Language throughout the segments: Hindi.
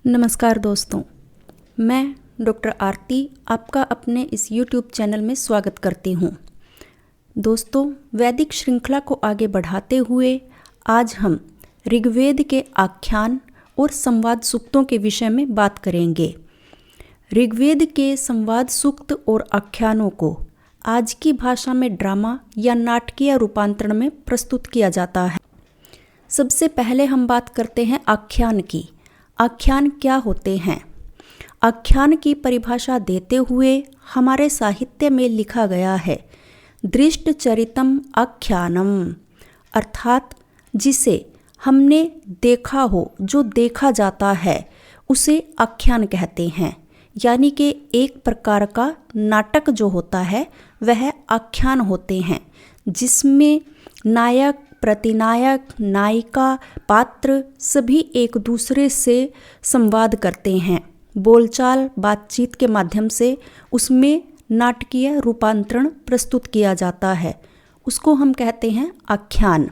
नमस्कार दोस्तों, मैं डॉक्टर आरती आपका अपने इस YouTube चैनल में स्वागत करती हूँ। दोस्तों, वैदिक श्रृंखला को आगे बढ़ाते हुए आज हम ऋग्वेद के आख्यान और संवाद सूक्तों के विषय में बात करेंगे। ऋग्वेद के संवाद सूक्त और आख्यानों को आज की भाषा में ड्रामा या नाटकीय रूपांतरण में प्रस्तुत किया जाता है। सबसे पहले हम बात करते हैं आख्यान की। आख्यान क्या होते हैं? आख्यान की परिभाषा देते हुए हमारे साहित्य में लिखा गया है, दृष्ट चरितम आख्यानम, अर्थात जिसे हमने देखा हो, जो देखा जाता है उसे आख्यान कहते हैं। यानी कि एक प्रकार का नाटक जो होता है वह आख्यान होते हैं, जिसमें नायक, प्रतिनायक, नायिका, पात्र सभी एक दूसरे से संवाद करते हैं। बोलचाल, बातचीत के माध्यम से उसमें नाटकीय रूपांतरण प्रस्तुत किया जाता है, उसको हम कहते हैं आख्यान।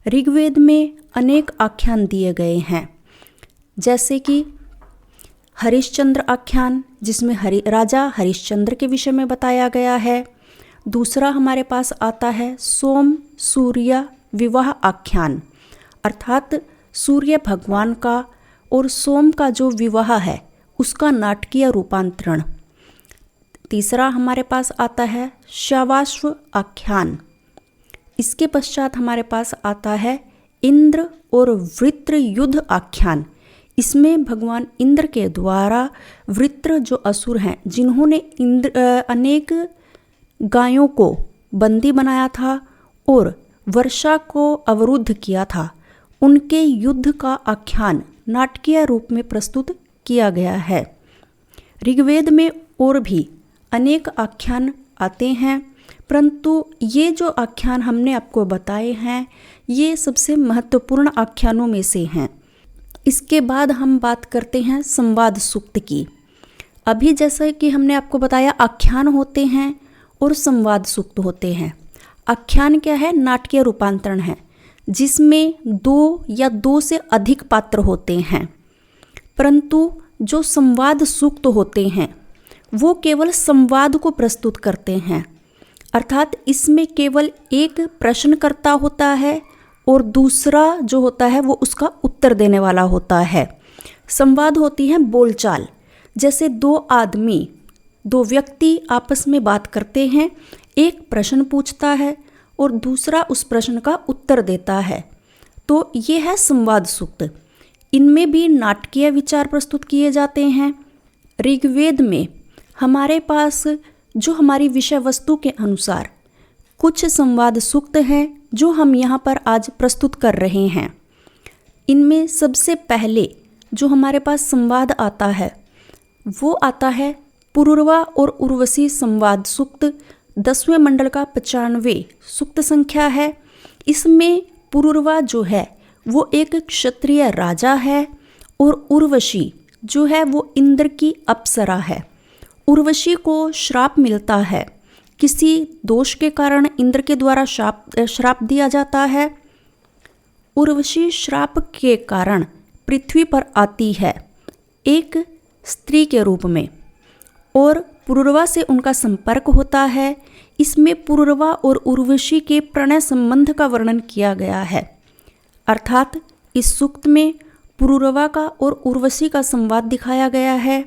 ऋग्वेद में अनेक आख्यान दिए गए हैं, जैसे कि हरिश्चंद्र आख्यान, जिसमें राजा हरिश्चंद्र के विषय में बताया गया है। दूसरा हमारे पास आता है सोम सूर्य विवाह आख्यान, अर्थात सूर्य भगवान का और सोम का जो विवाह है उसका नाटकीय रूपांतरण। तीसरा हमारे पास आता है शवाश्व आख्यान। इसके पश्चात हमारे पास आता है इंद्र और वृत्र युद्ध आख्यान। इसमें भगवान इंद्र के द्वारा वृत्र जो असुर हैं, जिन्होंने अनेक गायों को बंदी बनाया था और वर्षा को अवरुद्ध किया था, उनके युद्ध का आख्यान नाटकीय रूप में प्रस्तुत किया गया है। ऋग्वेद में और भी अनेक आख्यान आते हैं, परंतु ये जो आख्यान हमने आपको बताए हैं ये सबसे महत्वपूर्ण आख्यानों में से हैं। इसके बाद हम बात करते हैं संवाद सूक्त की। अभी जैसा कि हमने आपको बताया, आख्यान होते हैं और संवाद सूक्त होते हैं। आख्यान क्या है? नाटकीय रूपांतरण है, जिसमें दो या दो से अधिक पात्र होते हैं। परंतु जो संवाद सूक्त होते हैं वो केवल संवाद को प्रस्तुत करते हैं, अर्थात इसमें केवल एक प्रश्नकर्ता होता है और दूसरा जो होता है वो उसका उत्तर देने वाला होता है। संवाद होती है बोलचाल, जैसे दो व्यक्ति आपस में बात करते हैं, एक प्रश्न पूछता है और दूसरा उस प्रश्न का उत्तर देता है, तो ये है संवाद सूक्त। इनमें भी नाटकीय विचार प्रस्तुत किए जाते हैं। ऋग्वेद में हमारे पास जो हमारी विषय वस्तु के अनुसार कुछ संवाद सूक्त हैं जो हम यहाँ पर आज प्रस्तुत कर रहे हैं। इनमें सबसे पहले जो हमारे पास संवाद आता है वो आता है पुरुरवा और उर्वशी संवाद सूक्त। 10वें मंडल का 95 सूक्त संख्या है। इसमें पुरुरवा जो है वो एक क्षत्रिय राजा है और उर्वशी जो है वो इंद्र की अप्सरा है। उर्वशी को श्राप मिलता है, किसी दोष के कारण इंद्र के द्वारा श्राप दिया जाता है। उर्वशी श्राप के कारण पृथ्वी पर आती है एक स्त्री के रूप में और पुरुरवा से उनका संपर्क होता है। इसमें पुरुरवा और उर्वशी के प्रणय संबंध का वर्णन किया गया है, अर्थात इस सूक्त में पुरुरवा का और उर्वशी का संवाद दिखाया गया है।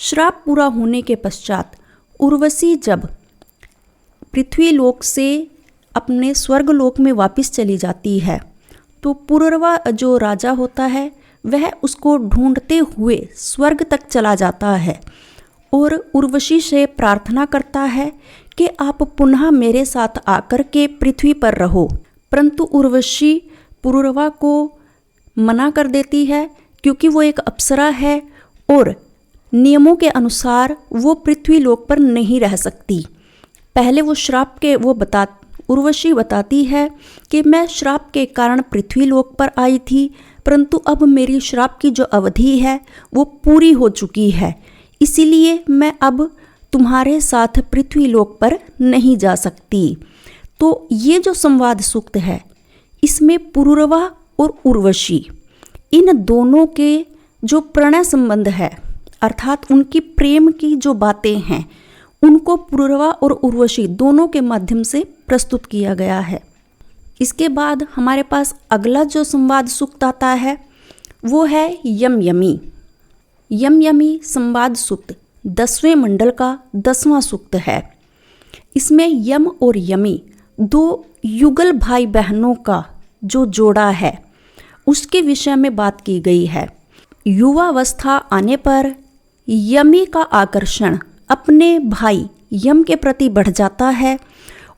श्राप पूरा होने के पश्चात उर्वशी जब पृथ्वी लोक से अपने स्वर्ग लोक में वापस चली जाती है तो पुरुरवा जो राजा होता है वह उसको ढूंढते हुए स्वर्ग तक चला जाता है और उर्वशी से प्रार्थना करता है कि आप पुनः मेरे साथ आकर के पृथ्वी पर रहो। परंतु उर्वशी पुरुरवा को मना कर देती है, क्योंकि वो एक अप्सरा है और नियमों के अनुसार वो पृथ्वी लोक पर नहीं रह सकती। पहले वो श्राप के उर्वशी बताती है कि मैं श्राप के कारण पृथ्वी लोक पर आई थी, परंतु अब मेरी श्राप की जो अवधि है वो पूरी हो चुकी है, इसीलिए मैं अब तुम्हारे साथ पृथ्वी लोक पर नहीं जा सकती। तो ये जो संवाद सूक्त है इसमें पुरुरवा और उर्वशी इन दोनों के जो प्रणय संबंध है अर्थात उनकी प्रेम की जो बातें हैं उनको पूर्वा और उर्वशी दोनों के माध्यम से प्रस्तुत किया गया है। इसके बाद हमारे पास अगला जो संवाद सूक्त आता है वो है यम यमी। यम यमी संवाद सूक्त 10वें मंडल का 10वां सूक्त है। इसमें यम और यमी दो युगल भाई बहनों का जो जोड़ा है उसके विषय में बात की गई है। युवावस्था आने पर यमी का आकर्षण अपने भाई यम के प्रति बढ़ जाता है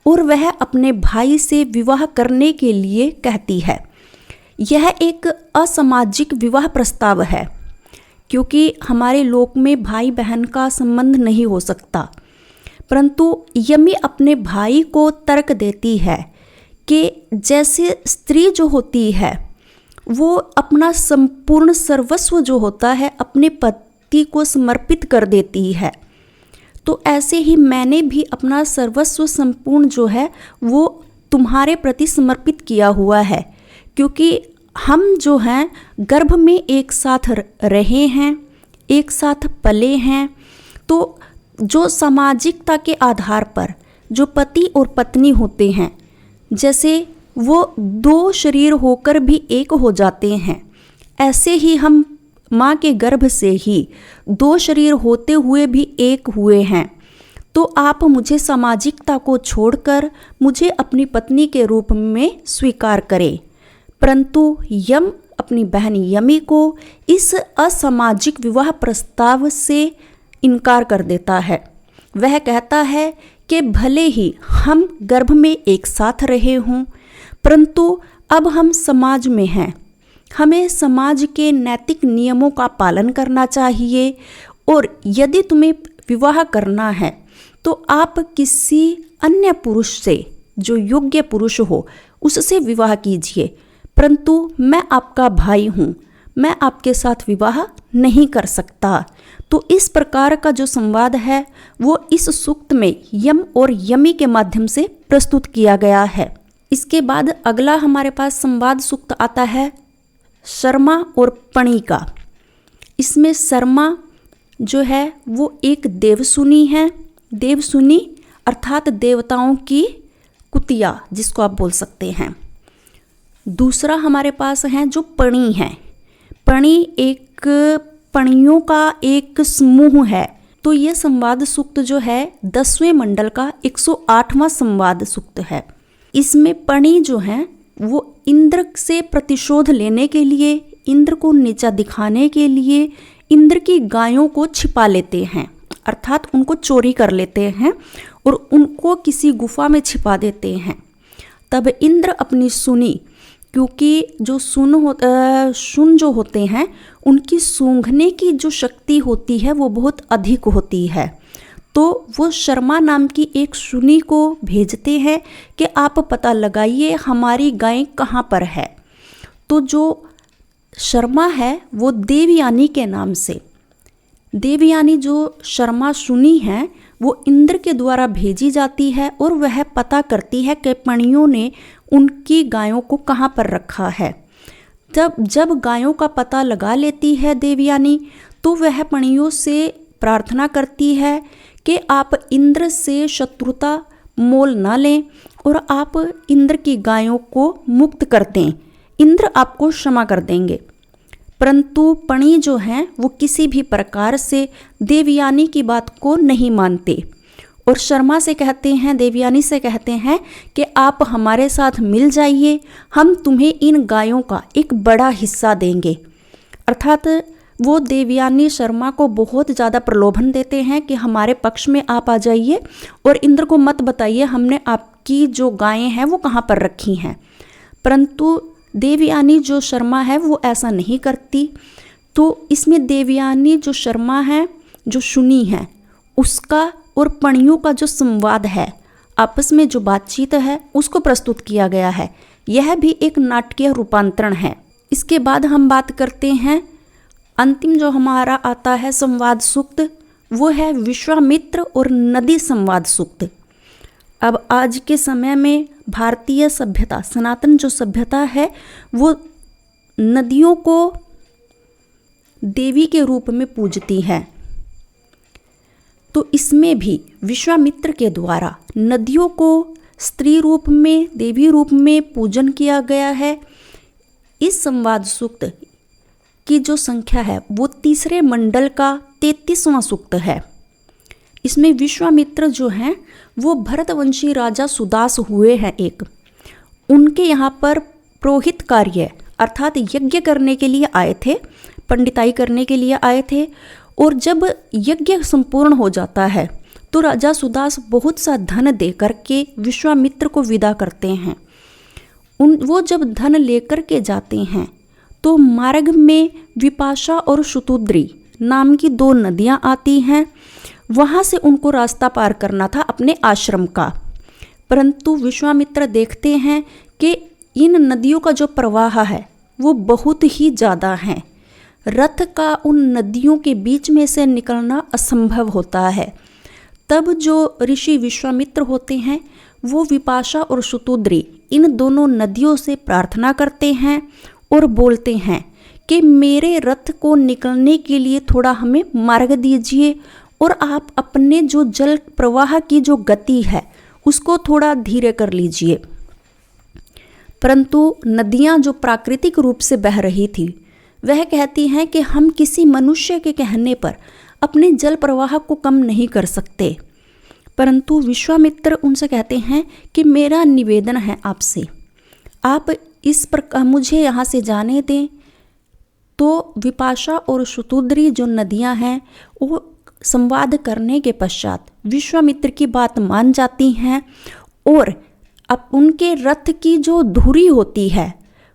और वह अपने भाई से विवाह करने के लिए कहती है। यह एक असामाजिक विवाह प्रस्ताव है क्योंकि हमारे लोक में भाई बहन का संबंध नहीं हो सकता, परंतु यमी अपने भाई को तर्क देती है कि जैसे स्त्री जो होती है वो अपना संपूर्ण सर्वस्व जो होता है अपने पति को समर्पित कर देती है, तो ऐसे ही मैंने भी अपना सर्वस्व संपूर्ण जो है वो तुम्हारे प्रति समर्पित किया हुआ है, क्योंकि हम जो हैं गर्भ में एक साथ रहे हैं, एक साथ पले हैं। तो जो सामाजिकता के आधार पर जो पति और पत्नी होते हैं, जैसे वो दो शरीर होकर भी एक हो जाते हैं, ऐसे ही हम माँ के गर्भ से ही दो शरीर होते हुए भी एक हुए हैं। तो आप मुझे सामाजिकता को छोड़कर मुझे अपनी पत्नी के रूप में स्वीकार करें। परंतु यम अपनी बहन यमी को इस असामाजिक विवाह प्रस्ताव से इनकार कर देता है। वह कहता है कि भले ही हम गर्भ में एक साथ रहे हों, परंतु अब हम समाज में हैं, हमें समाज के नैतिक नियमों का पालन करना चाहिए और यदि तुम्हें विवाह करना है तो आप किसी अन्य पुरुष से जो योग्य पुरुष हो उससे विवाह कीजिए, परंतु मैं आपका भाई हूँ, मैं आपके साथ विवाह नहीं कर सकता। तो इस प्रकार का जो संवाद है वो इस सूक्त में यम और यमी के माध्यम से प्रस्तुत किया गया है। इसके बाद अगला हमारे पास संवाद सूक्त आता है शर्मा और पणी का। इसमें शर्मा जो है वो एक देवसुनी है। देवसुनी अर्थात देवताओं की कुतिया जिसको आप बोल सकते हैं। दूसरा हमारे पास है जो पणी है। पणी एक पणियों का एक समूह है। तो ये संवाद सूक्त जो है 10वें मंडल का 108वां संवाद सूक्त है। इसमें पणी जो है वो इंद्र से प्रतिशोध लेने के लिए, इंद्र को नीचा दिखाने के लिए इंद्र की गायों को छिपा लेते हैं, अर्थात उनको चोरी कर लेते हैं और उनको किसी गुफा में छिपा देते हैं। तब इंद्र अपनी सुनी, क्योंकि जो सुन जो होते हैं उनकी सूंघने की जो शक्ति होती है वो बहुत अधिक होती है, तो वो शर्मा नाम की एक सुनी को भेजते हैं कि आप पता लगाइए हमारी गाय कहाँ पर है। तो जो शर्मा है वो देवयानी के नाम से, देवयानी जो शर्मा सुनी है वो इंद्र के द्वारा भेजी जाती है और वह पता करती है कि पणियों ने उनकी गायों को कहाँ पर रखा है। जब गायों का पता लगा लेती है देवयानी, तो वह पणियों से प्रार्थना करती है कि आप इंद्र से शत्रुता मोल न लें और आप इंद्र की गायों को मुक्त कर दें, इंद्र आपको क्षमा कर देंगे। परंतु पणी जो हैं वो किसी भी प्रकार से देवयानी की बात को नहीं मानते और शर्मा से कहते हैं, देवयानी से कहते हैं कि आप हमारे साथ मिल जाइए, हम तुम्हें इन गायों का एक बड़ा हिस्सा देंगे। अर्थात वो देवयानी शर्मा को बहुत ज़्यादा प्रलोभन देते हैं कि हमारे पक्ष में आप आ जाइए और इंद्र को मत बताइए हमने आपकी जो गायें हैं वो कहाँ पर रखी हैं। परंतु देवयानी जो शर्मा है वो ऐसा नहीं करती। तो इसमें देवयानी जो शर्मा है, जो सुनी है, उसका और पणियों का जो संवाद है, आपस में जो बातचीत है उसको प्रस्तुत किया गया है। यह भी एक नाटकीय रूपांतरण है। इसके बाद हम बात करते हैं, अंतिम जो हमारा आता है संवाद सूक्त वो है विश्वामित्र और नदी संवाद सूक्त। अब आज के समय में भारतीय सभ्यता, सनातन जो सभ्यता है वो नदियों को देवी के रूप में पूजती हैं। तो इसमें भी विश्वामित्र के द्वारा नदियों को स्त्री रूप में, देवी रूप में पूजन किया गया है। इस संवाद सूक्त की जो संख्या है वो तीसरे मंडल का 33वां सूक्त है। इसमें विश्वामित्र जो हैं वो भरतवंशी राजा सुदास हुए हैं एक। उनके यहाँ पर पुरोहित कार्य अर्थात यज्ञ करने के लिए आए थे, पंडिताई करने के लिए आए थे। और जब यज्ञ संपूर्ण हो जाता है तो राजा सुदास बहुत सा धन दे करके विश्वामित्र को विदा करते हैं। वो जब धन लेकर के जाते हैं तो मार्ग में विपाशा और शुतुद्री नाम की 2 नदियाँ आती हैं। वहाँ से उनको रास्ता पार करना था अपने आश्रम का, परंतु विश्वामित्र देखते हैं कि इन नदियों का जो प्रवाह है वो बहुत ही ज़्यादा है। रथ का उन नदियों के बीच में से निकलना असंभव होता है। तब जो ऋषि विश्वामित्र होते हैं वो विपाशा और शुतुद्री इन दोनों नदियों से प्रार्थना करते हैं और बोलते हैं कि मेरे रथ को निकलने के लिए थोड़ा हमें मार्ग दीजिए और आप अपने जो जल प्रवाह की जो गति है उसको थोड़ा धीरे कर लीजिए। परंतु नदियाँ जो प्राकृतिक रूप से बह रही थी वह कहती हैं कि हम किसी मनुष्य के कहने पर अपने जल प्रवाह को कम नहीं कर सकते। परंतु विश्वामित्र उनसे कहते हैं कि मेरा निवेदन है आपसे, आप इस प्रकार मुझे यहाँ से जाने दें। तो विपाशा और शुतुद्री जो नदियाँ हैं वो संवाद करने के पश्चात विश्वामित्र की बात मान जाती हैं और अब उनके रथ की जो धुरी होती है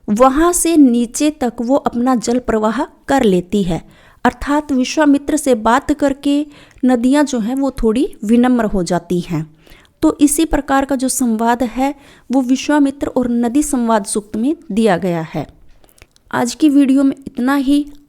वहाँ से नीचे तक वो अपना जल प्रवाह कर लेती है। अर्थात विश्वामित्र से बात करके नदियाँ जो हैं वो थोड़ी विनम्र हो जाती हैं। तो इसी प्रकार का जो संवाद है वो विश्वामित्र और नदी संवाद सूक्त में दिया गया है। आज की वीडियो में इतना ही।